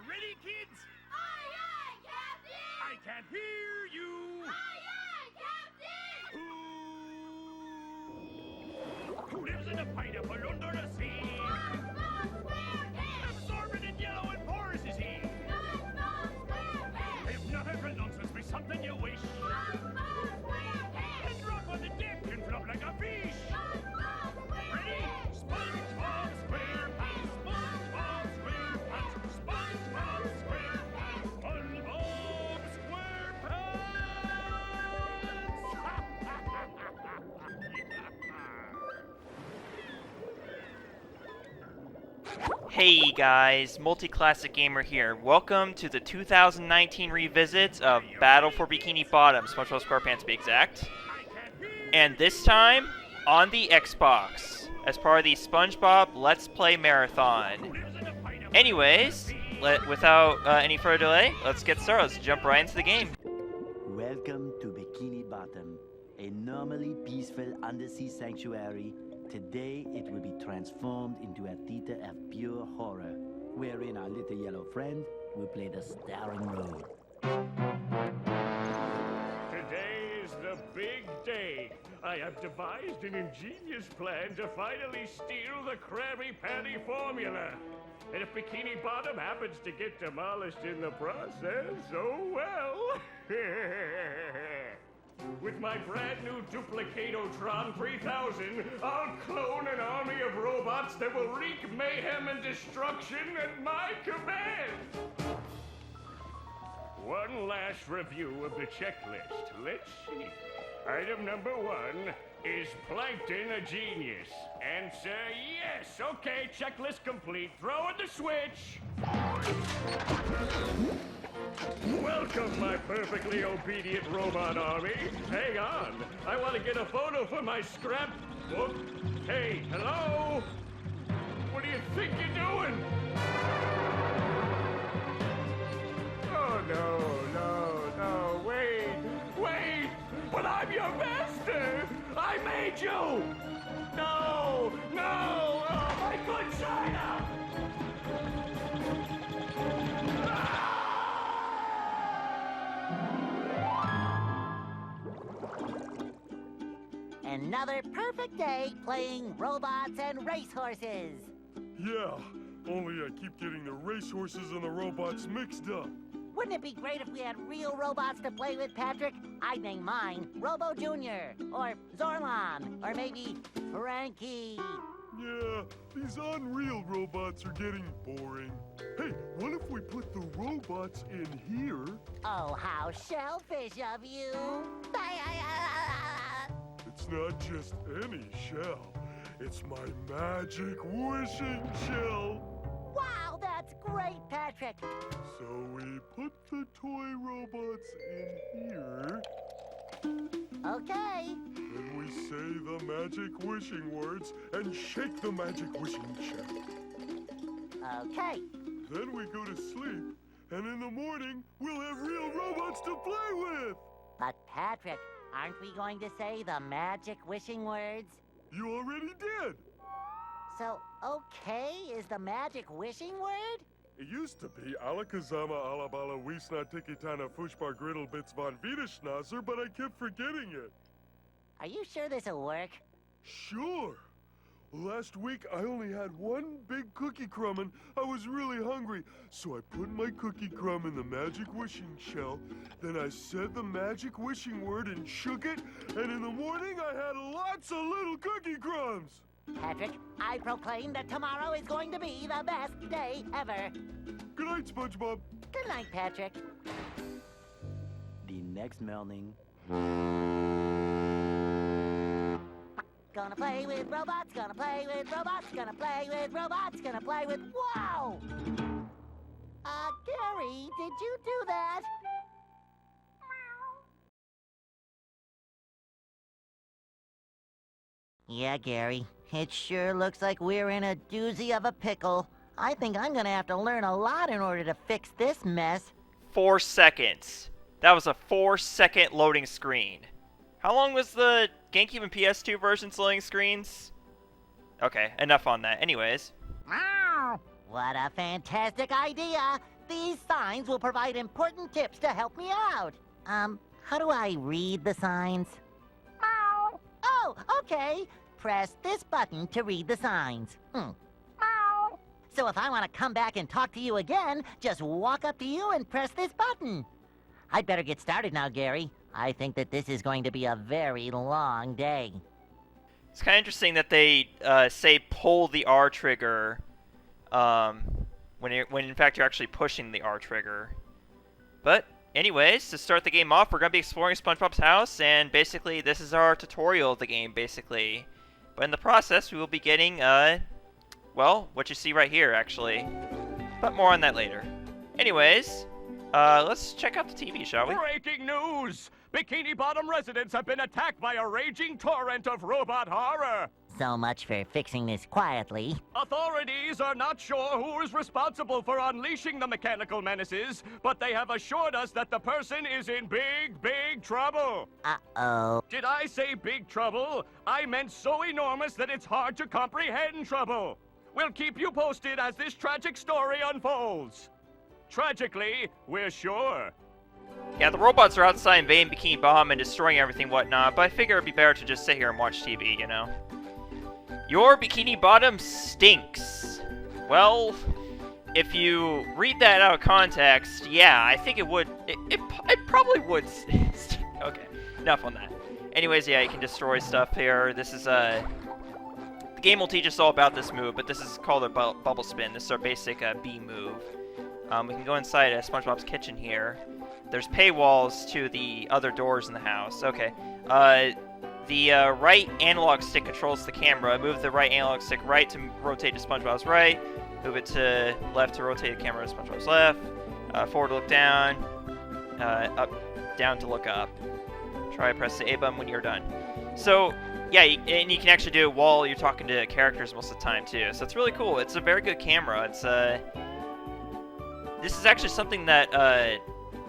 ready, kids? Aye, aye, Captain! I can't hear you! Aye, aye, Captain! Who lives in a pineapple under the sea? SpongeBob SquarePants! Absorbent and yellow and porous is he? SpongeBob SquarePants! Hypnotic nonsense be something you wish. SpongeBob SquarePants! And drop on the deck and flop like a fish. SpongeBob Ready? SquarePants! SpongeBob SquarePants! SpongeBob SquarePants! SpongeBob SquarePants! SpongeBob SquarePants! Hey guys, MultiClassicGamer here. Welcome to the 2019 revisit of Battle for Bikini Bottom, SpongeBob SquarePants to be exact. And this time, on the Xbox, as part of the SpongeBob Let's Play Marathon. Anyways, without any further delay, let's get started. Let's jump right into the game. Welcome to Bikini Bottom, a normally peaceful undersea sanctuary. Today it will be transformed into a theater of pure horror, wherein our little yellow friend will play the starring role. Today is the big day. I have devised an ingenious plan to finally steal the Krabby Patty formula. And if Bikini Bottom happens to get demolished in the process, oh well. With my brand new Duplicatotron 3000, I'll clone an army of robots that will wreak mayhem and destruction at my command. One last review of the checklist. Let's see. Item number 1 is Plankton a genius? Answer yes. Okay, checklist complete. Throw in the switch. Welcome, my perfectly obedient robot army. Hang on. I want to get a photo for my scrapbook. Hey, hello? What do you think you're doing? Oh, no, wait! But I'm your master! I made you! No! Oh, my good China! Another perfect day playing robots and racehorses. Yeah, only I keep getting the racehorses and the robots mixed up. Wouldn't it be great if we had real robots to play with, Patrick? I'd name mine Robo Jr. or Zorlon or maybe Frankie. Yeah, these unreal robots are getting boring. Hey, what if we put the robots in here? Oh, how shellfish of you. It's not just any shell. It's my magic wishing shell. Wow, that's great, Patrick. So we put the toy robots in here. Okay. Then we say the magic wishing words and shake the magic wishing shell. Okay. Then we go to sleep, and in the morning, we'll have real robots to play with! But, Patrick, aren't we going to say the magic wishing words? You already did! So, okay is the magic wishing word? It used to be Alakazama Alabala Wiesna Tikitana Fushbar Griddle Bits von Wiederschnauzer, but I kept forgetting it. Are you sure this'll work? Sure! Last week, I only had one big cookie crumb and I was really hungry, so I put my cookie crumb in the magic wishing shell, then I said the magic wishing word and shook it, and in the morning I had lots of little cookie crumbs! Patrick, I proclaim that tomorrow is going to be the best day ever. Good night, SpongeBob. Good night, Patrick. The next morning, Gonna play with robots, gonna play with robots, gonna play with robots, gonna play with... Wow! Gary, did you do that? Yeah, Gary. It sure looks like we're in a doozy of a pickle. I think I'm gonna have to learn a lot in order to fix this mess. 4 seconds. That was a 4-second loading screen. How long was the GameCube and PS2 versions loading screens? Okay, enough on that. Anyways. What a fantastic idea! These signs will provide important tips to help me out. How do I read the signs? Meow. Oh, okay. Press this button to read the signs. Meow. So if I want to come back and talk to you again, just walk up to you and press this button. I'd better get started now, Gary. I think that this is going to be a very long day. It's kind of interesting that they say pull the R trigger when in fact you're actually pushing the R trigger. But anyways, to start the game off, we're going to be exploring SpongeBob's house, and basically this is our tutorial of the game, basically. But in the process, we will be getting, well, what you see right here, actually. But more on that later. Anyways, let's check out the TV, shall we? Breaking news! Bikini Bottom residents have been attacked by a raging torrent of robot horror! So much for fixing this quietly. Authorities are not sure who is responsible for unleashing the mechanical menaces, but they have assured us that the person is in big, big trouble. Uh-oh. Did I say big trouble? I meant so enormous that it's hard to comprehend trouble. We'll keep you posted as this tragic story unfolds. Tragically, we're sure. Yeah, the robots are outside invading Bikini Bottom and destroying everything whatnot, but I figure it'd be better to just sit here and watch TV, you know? Your Bikini Bottom stinks. Well, if you read that out of context, yeah, I think it would. It probably would. Okay, enough on that. Anyways, yeah, you can destroy stuff here. This is the game will teach us all about this move, but this is called a bubble spin. This is our basic B move. We can go inside SpongeBob's kitchen here. There's paywalls to the other doors in the house. Okay. The right analog stick controls the camera. Move the right analog stick right to rotate to SpongeBob's right. Move it to left to rotate the camera to SpongeBob's left. Forward to look down. Up, down to look up. Try to press the A button when you're done. So, yeah, and you can actually do it while you're talking to characters most of the time, too. So it's really cool. It's a very good camera. It's this is actually something that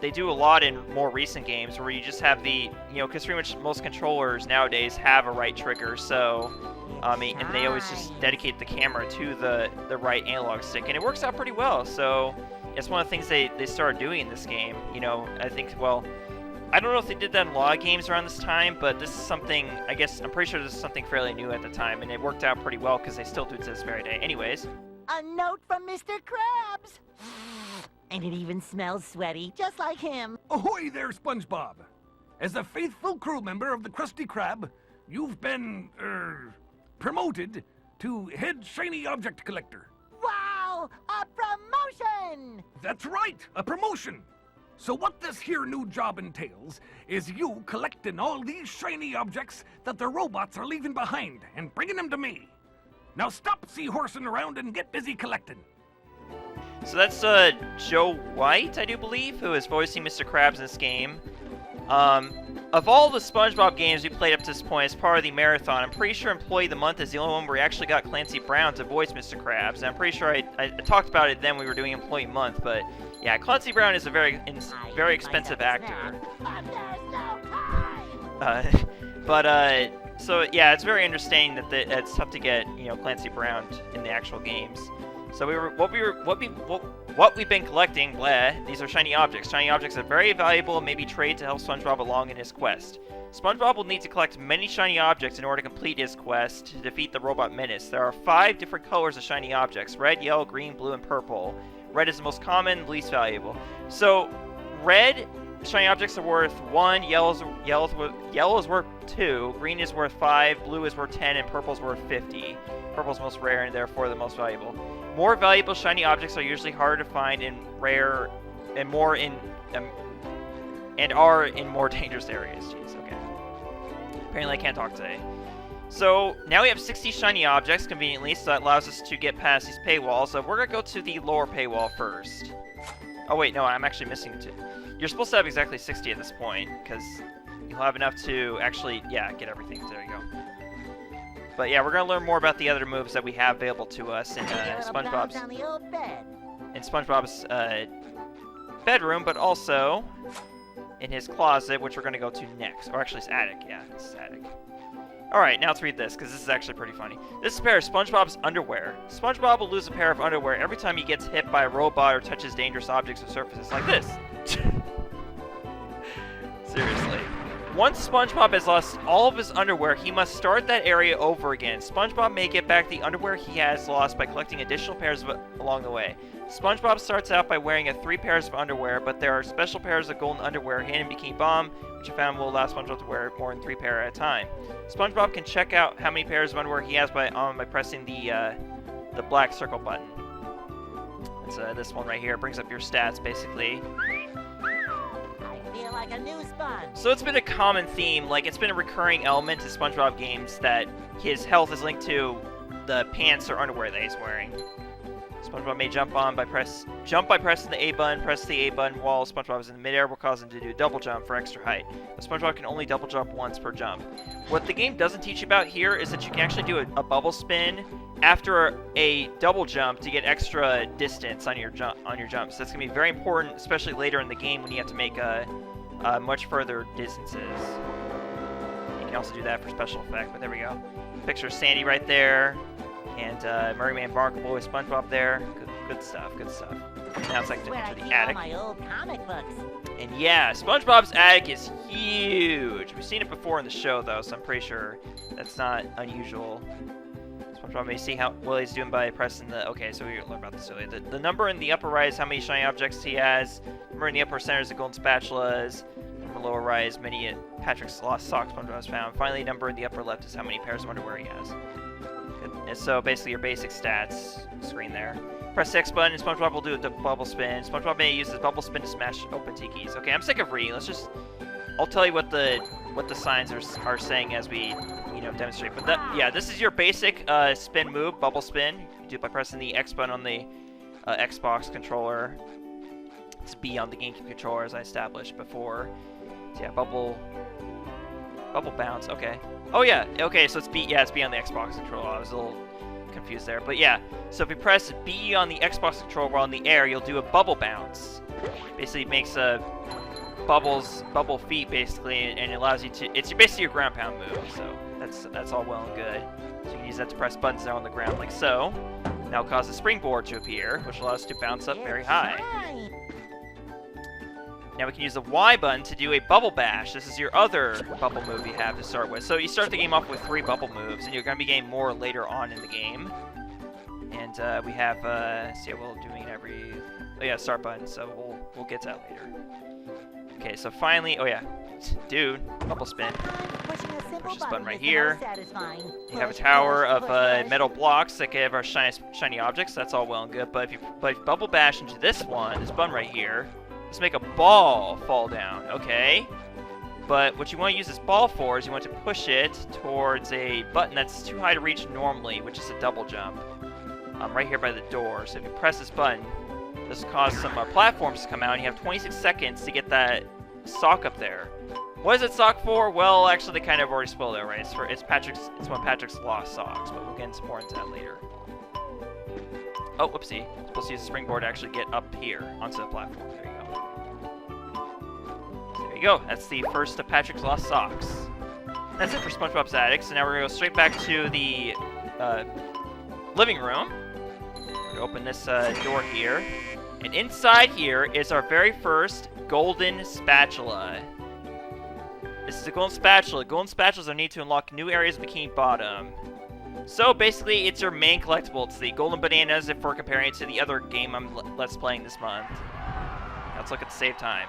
they do a lot in more recent games, where you just have the, you know, because pretty much most controllers nowadays have a right trigger, so, and they always just dedicate the camera to the right analog stick, and it works out pretty well, so it's one of the things they started doing in this game, you know, I think, well, I don't know if they did that in a lot of games around this time, but this is something, I guess, I'm pretty sure this is something fairly new at the time, and it worked out pretty well, because they still do it to this very day. Anyways. A note from Mr. Krabs! And it even smells sweaty, just like him. Ahoy there, SpongeBob! As a faithful crew member of the Krusty Krab, you've been, promoted to head shiny object collector. Wow! A promotion! That's right, a promotion! So what this here new job entails is you collecting all these shiny objects that the robots are leaving behind and bringing them to me. Now stop seahorsing around and get busy collecting. So that's Joe White, I do believe, who is voicing Mr. Krabs in this game. Of all the SpongeBob games we played up to this point as part of the marathon, I'm pretty sure Employee of the Month is the only one where we actually got Clancy Brown to voice Mr. Krabs. And I'm pretty sure I talked about it then when we were doing Employee Month, but yeah, Clancy Brown is a very expensive actor. So yeah, it's very understanding that it's tough to get, you know, Clancy Brown in the actual games. So what we've been collecting, these are shiny objects. Shiny objects are very valuable and may be traded to help SpongeBob along in his quest. SpongeBob will need to collect many shiny objects in order to complete his quest to defeat the robot menace. There are 5 different colors of shiny objects: red, yellow, green, blue, and purple. Red is the most common, least valuable. So, red shiny objects are worth 1, yellow is worth 2, green is worth 5, blue is worth 10, and purple is worth 50. Purple is most rare and therefore the most valuable. More valuable shiny objects are usually harder to find and rare, and are in more dangerous areas. Jeez, okay. Apparently I can't talk today. So now we have 60 shiny objects conveniently, so that allows us to get past these paywalls. So we're gonna go to the lower paywall first. Oh wait, no, I'm actually missing 2. You're supposed to have exactly 60 at this point, because you'll have enough to actually, yeah, get everything. There you go. But yeah, we're gonna learn more about the other moves that we have available to us in SpongeBob's bedroom, but also in his closet, which we're gonna go to next. Or actually, his attic. Yeah, his attic. Alright, now let's read this, because this is actually pretty funny. This is a pair of SpongeBob's underwear. SpongeBob will lose a pair of underwear every time he gets hit by a robot or touches dangerous objects or surfaces like this. Seriously. Once SpongeBob has lost all of his underwear, he must start that area over again. SpongeBob may get back the underwear he has lost by collecting additional pairs along the way. SpongeBob starts out by wearing 3 pairs of underwear, but there are special pairs of golden underwear hidden in Bikini Bottom, which I found will allow SpongeBob to wear more than 3 pairs at a time. SpongeBob can check out how many pairs of underwear he has by pressing the black circle button. It's this one right here. It brings up your stats, basically. I feel like a new sponge. So it's been a common theme, like it's been a recurring element to SpongeBob games that his health is linked to the pants or underwear that he's wearing. SpongeBob may jump by pressing the A button. Press the A button while SpongeBob is in the midair will cause him to do a double jump for extra height. But SpongeBob can only double jump once per jump. What the game doesn't teach you about here is that you can actually do a bubble spin after a double jump to get extra distance on your jumps. That's gonna be very important, especially later in the game when you have to make much further distances. You can also do that for special effect. But there we go. Picture of Sandy right there. And Merryman Barkable with SpongeBob there. Good stuff, good stuff. Now it's like to enter the attic. My old comic books. And yeah, SpongeBob's attic is huge. We've seen it before in the show, though, so I'm pretty sure that's not unusual. SpongeBob may see how well he's doing by pressing the... Okay, so we learn about this earlier. The number in the upper right is how many shiny objects he has. The number in the upper center is the golden spatulas. The number lower right is many Patrick's lost socks SpongeBob has found. Finally, the number in the upper left is how many pairs of underwear he has. And so basically your basic stats screen there. Press the X button and SpongeBob will do a bubble spin. SpongeBob may use this bubble spin to smash open tikis. Okay, I'm sick of reading. I'll tell you what the signs are saying as we demonstrate. But yeah, this is your basic spin move, bubble spin. You do it by pressing the X button on the Xbox controller. It's B on the GameCube controller as I established before. So yeah, bubble bounce. Okay. Oh yeah, okay, so it's B. Yeah, it's B on the Xbox controller. I was a little confused there, but yeah. So if you press B on the Xbox controller while in the air, you'll do a bubble bounce. Basically, it makes bubble feet basically, and it allows you to. It's basically your ground pound move. So that's all well and good. So you can use that to press buttons down on the ground like so. That'll cause a springboard to appear, which allows us to bounce up very high. Now we can use the Y button to do a bubble bash. This is your other bubble move you have to start with. So you start the game off with 3 bubble moves, and you're going to be getting more later on in the game. And we have, see, we'll doing it every, oh yeah, start button. So we'll get to that later. Okay, so finally, oh yeah, dude, bubble spin. Push this button right here. You have a tower of metal blocks that give our shiny objects. That's all well and good. But if you bubble bash into this button right here. Let's make a ball fall down, okay? But what you want to use this ball for is you want to push it towards a button that's too high to reach normally, which is a double jump. Right here by the door. So if you press this button, this will cause some platforms to come out, and you have 26 seconds to get that sock up there. What is it sock for? Well, actually, they kind of already spoiled it, right? It's one of Patrick's lost socks, but we'll get into more into that later. Oh, whoopsie. I'm supposed to use the springboard to actually get up here onto the platform. There you go. There you go. That's the first of Patrick's lost socks. That's it for SpongeBob's attic. So now we're going to go straight back to the living room. We're going to open this door here. And inside here is our very first golden spatula. This is a golden spatula. Golden spatulas are needed to unlock new areas of Bikini Bottom. So basically, it's your main collectible. It's the golden bananas if we're comparing it to the other game I'm let's playing this month. Let's look at the save time.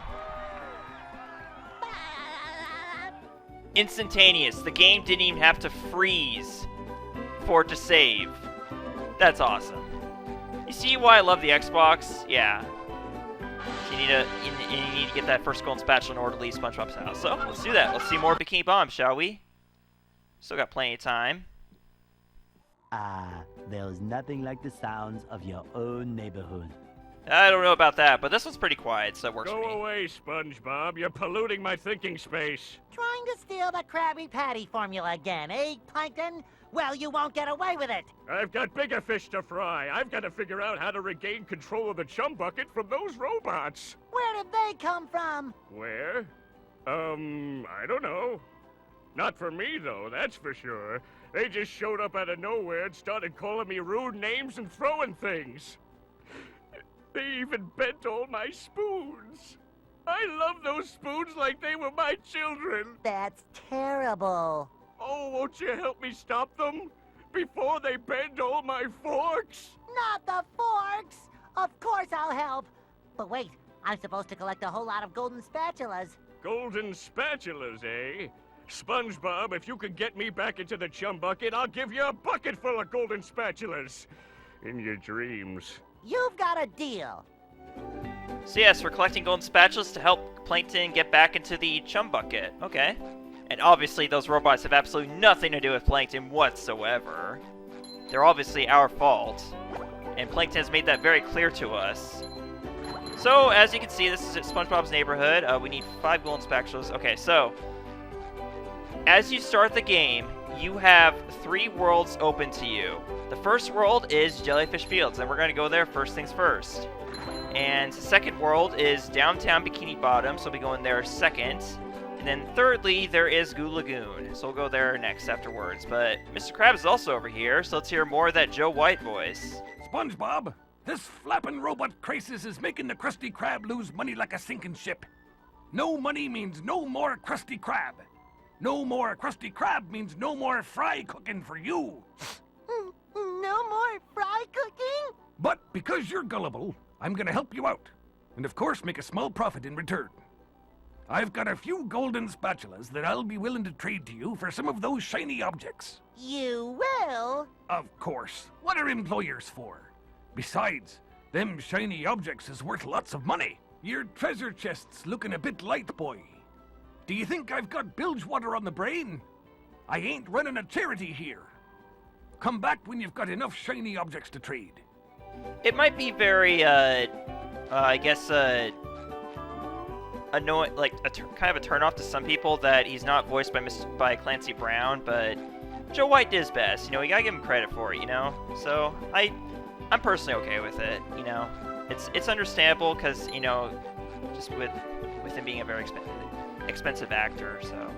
Instantaneous. The game didn't even have to freeze for it to save. That's awesome. You see why I love the Xbox? Yeah. You need to get that first golden spatula in order to leave SpongeBob's house. So let's do that. Let's see more Bikini Bottom, shall we? Still got plenty of time. There's nothing like the sounds of your own neighborhood. I don't know about that, but this one's pretty quiet, so it works for me. Go away, SpongeBob. You're polluting my thinking space. Trying to steal the Krabby Patty formula again, eh, Plankton? Well, you won't get away with it. I've got bigger fish to fry. I've got to figure out how to regain control of the chum bucket from those robots. Where did they come from? Where? I don't know. Not for me, though, that's for sure. They just showed up out of nowhere and started calling me rude names and throwing things. They even bent all my spoons. I love those spoons like they were my children. That's terrible. Oh, won't you help me stop them? Before they bend all my forks? Not the forks! Of course I'll help. But wait, I'm supposed to collect a whole lot of golden spatulas. Golden spatulas, eh? SpongeBob, if you could get me back into the chum bucket, I'll give you a bucket full of golden spatulas. In your dreams. You've got a deal. So yes, we're collecting golden spatulas to help Plankton get back into the chum bucket. Okay. And obviously those robots have absolutely nothing to do with Plankton whatsoever. They're obviously our fault. And Plankton has made that very clear to us. So, as you can see, this is at SpongeBob's neighborhood. We need 5 golden spatulas. Okay, so as you start the game, you have 3 worlds open to you. The first world is Jellyfish Fields, and we're going to go there first things first. And the second world is downtown Bikini Bottom, so we'll be going there second. And then thirdly, there is Goo Lagoon, so we'll go there next afterwards. But Mr. Krabs is also over here, so let's hear more of that Joe White voice. SpongeBob, this flapping robot crisis is making the Krusty Krab lose money like a sinking ship. No money means no more Krusty Krab. No more Krusty Krab means no more fry cooking for you. No more fry cooking? But because you're gullible, I'm gonna help you out. And of course make a small profit in return. I've got a few golden spatulas that I'll be willing to trade to you for some of those shiny objects. You will? Of course. What are employers for? Besides, them shiny objects is worth lots of money. Your treasure chest's looking a bit light, boy. Do you think I've got bilge water on the brain? I ain't running a charity here. Come back when you've got enough shiny objects to trade. It might be very, I guess, annoying, like kind of a turnoff to some people that he's not voiced by Clancy Brown, but Joe White did his best. You know, you gotta give him credit for it. You know, so I'm personally okay with it. You know, it's understandable because you know, just with him being a very expensive actor. So,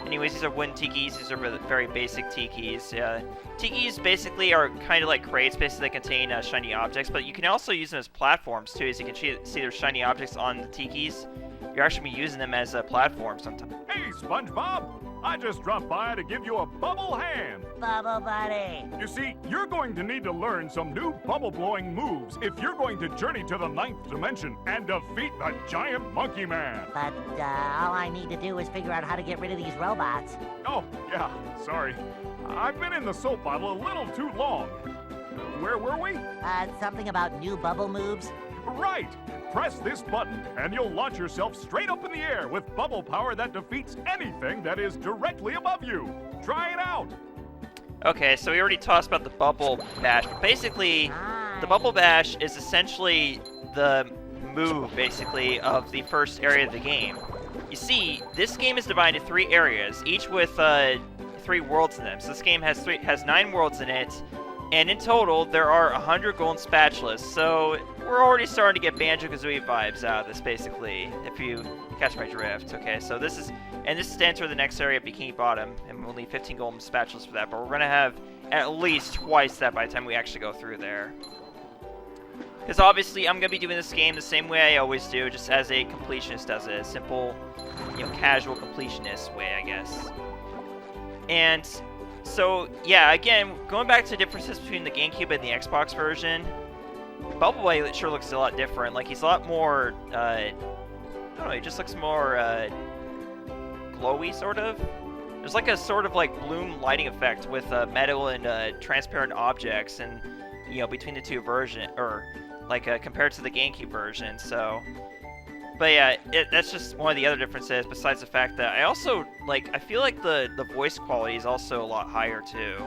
anyways, these are wooden tikis. These are very basic tikis. Tikis basically are kind of like crates. Basically, they contain shiny objects, but you can also use them as platforms too. As you can see, there's shiny objects on the tikis. You're actually using them as a platform sometimes. Hey, SpongeBob! I just dropped by to give you a bubble hand. Bubble buddy. You see, you're going to need to learn some new bubble-blowing moves if you're going to journey to the 9th dimension and defeat the giant monkey man. But all I need to do is figure out how to get rid of these robots. Oh, yeah, sorry. I've been in the soap bottle a little too long. Where were we? Something about new bubble moves? Right! Press this button, and you'll launch yourself straight up in the air with bubble power that defeats anything that is directly above you. Try it out! Okay, so we already talked about the Bubble Bash. But basically, the Bubble Bash is essentially the move, basically, of the first area of the game. You see, this game is divided into 3 areas, each with 3 worlds in them. So this game has 9 worlds in it, and in total, there are 100 golden spatulas. So we're already starting to get Banjo-Kazooie vibes out of this, basically, if you catch my drift. Okay, so this is to enter the next area of Bikini Bottom, and we'll need 15 golden spatulas for that, but we're going to have at least twice that by the time we actually go through there. Because obviously, I'm going to be doing this game the same way I always do, just as a completionist does it. A simple, you know, casual completionist way, I guess. And so, yeah, again, going back to the differences between the GameCube and the Xbox version, Bubble Boy sure looks a lot different. Like, he's a lot more, I don't know, he just looks more, glowy, sort of. There's like a sort of like bloom lighting effect with metal and transparent objects, and you know, between the 2 versions, or like compared to the GameCube version. So, but yeah, that's just one of the other differences. Besides the fact that I also I feel like the voice quality is also a lot higher too.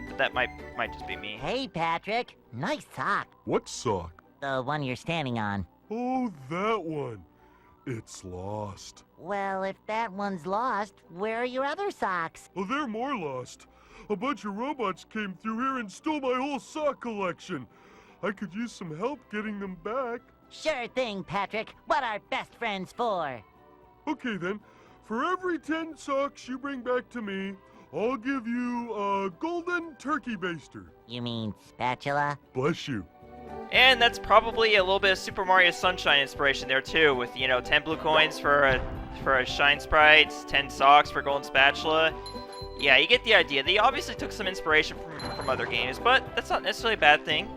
But that might just be me. Hey, Patrick. Nice sock. What sock? The one you're standing on. Oh, that one. It's lost. Well, if that one's lost, where are your other socks? Oh, they're more lost. A bunch of robots came through here and stole my whole sock collection. I could use some help getting them back. Sure thing, Patrick. What are best friends for? Okay, then. For every 10 socks you bring back to me, I'll give you a golden turkey baster. You mean spatula? Bless you. And that's probably a little bit of Super Mario Sunshine inspiration there too, with 10 blue coins for a shine sprite, 10 socks for golden spatula. Yeah, you get the idea. They obviously took some inspiration from other games, but that's not necessarily a bad thing.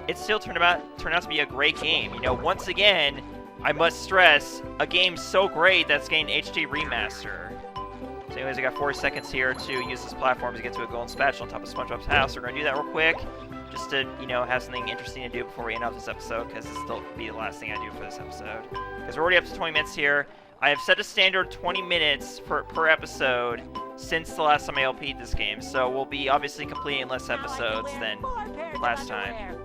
It still turned out to be a great game. Once again, I must stress, a game so great that's getting an HD remaster. So anyways, I got 40 seconds here to use this platform to get to a golden spatula on top of SpongeBob's house. We're going to do that real quick, just to, have something interesting to do before we end off this episode, because this will be the last thing I do for this episode. Because we're already up to 20 minutes here. I have set a standard 20 minutes per episode since the last time I LP'd this game, so we'll be obviously completing less episodes than last time.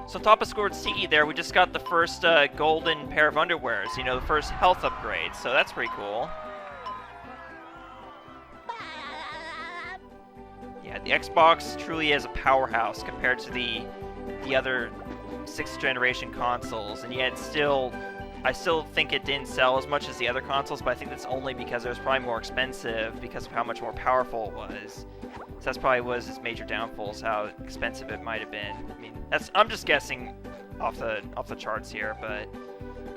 So on top of Squidward's Tiki there, we just got the first golden pair of underwears, the first health upgrade, so that's pretty cool. Yeah, the Xbox truly is a powerhouse compared to the other 6th generation consoles, and yet I still think it didn't sell as much as the other consoles, but I think that's only because it was probably more expensive because of how much more powerful it was. So that's probably was its major downfalls, how expensive it might have been. I mean, I'm just guessing off the charts here, but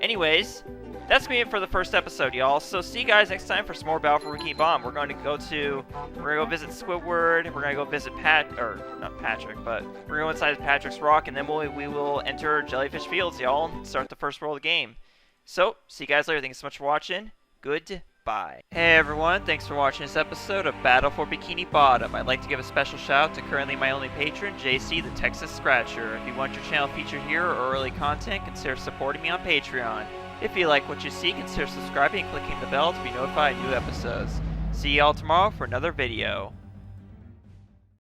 anyways, that's gonna be it for the first episode, y'all. So see you guys next time for some more Battle for Bikini Bottom. We're gonna go visit Squidward. We're gonna go visit not Patrick, but we're gonna go inside Patrick's Rock, and then we will enter Jellyfish Fields, y'all, and start the first world of the game. So, see you guys later. Thanks so much for watching. Goodbye. Hey everyone, thanks for watching this episode of Battle for Bikini Bottom. I'd like to give a special shout out to currently my only patron, JC the Texas Scratcher. If you want your channel featured here or early content, consider supporting me on Patreon. If you like what you see, consider subscribing and clicking the bell to be notified of new episodes. See y'all tomorrow for another video.